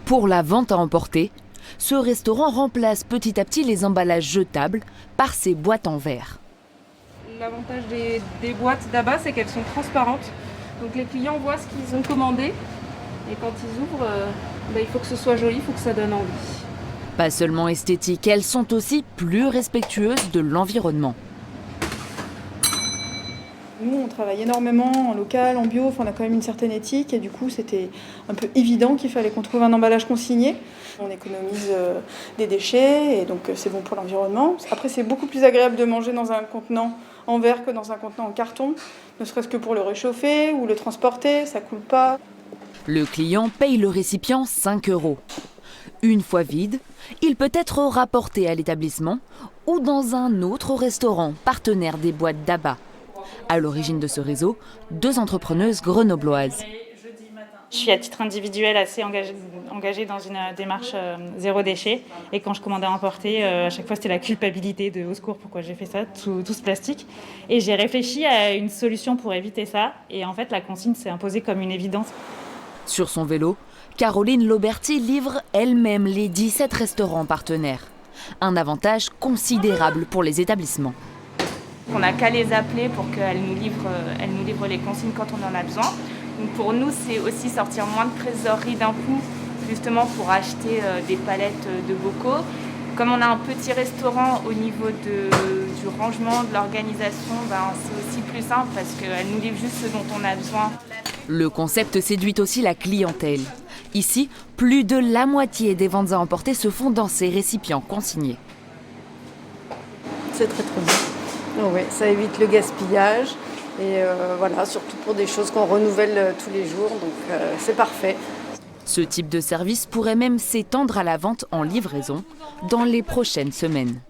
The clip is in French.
Pour la vente à emporter, ce restaurant remplace petit à petit les emballages jetables par ces boîtes en verre. L'avantage des boîtes d'Abba, c'est qu'elles sont transparentes. Donc les clients voient ce qu'ils ont commandé. Et quand ils ouvrent, il faut que ce soit joli, il faut que ça donne envie. Pas seulement esthétiques, elles sont aussi plus respectueuses de l'environnement. Nous, on travaille énormément en local, en bio, on a quand même une certaine éthique et du coup, c'était un peu évident qu'il fallait qu'on trouve un emballage consigné. On économise des déchets et donc c'est bon pour l'environnement. Après, c'est beaucoup plus agréable de manger dans un contenant en verre que dans un contenant en carton, ne serait-ce que pour le réchauffer ou le transporter, ça coule pas. Le client paye le récipient 5 €. Une fois vide, il peut être rapporté à l'établissement ou dans un autre restaurant partenaire des boîtes d'Abba. À l'origine de ce réseau, 2 entrepreneuses grenobloises. Je suis à titre individuel assez engagée dans une démarche zéro déchet. Et quand je commandais à emporter, à chaque fois c'était la culpabilité de au secours, pourquoi j'ai fait ça, tout ce plastique. Et j'ai réfléchi à une solution pour éviter ça. Et en fait, la consigne s'est imposée comme une évidence. Sur son vélo, Caroline Lauberti livre elle-même les 17 restaurants partenaires. Un avantage considérable pour les établissements. On n'a qu'à les appeler pour qu'elles nous livrent les consignes quand on en a besoin. Donc pour nous, c'est aussi sortir moins de trésorerie d'un coup, justement pour acheter des palettes de bocaux. Comme on a un petit restaurant au niveau du rangement, de l'organisation, c'est aussi plus simple parce qu'elles nous livrent juste ce dont on a besoin. Le concept séduit aussi la clientèle. Ici, plus de la moitié des ventes à emporter se font dans ces récipients consignés. C'est très très bien. Oh oui, ça évite le gaspillage et voilà, surtout pour des choses qu'on renouvelle tous les jours, donc c'est parfait. Ce type de service pourrait même s'étendre à la vente en livraison dans les prochaines semaines.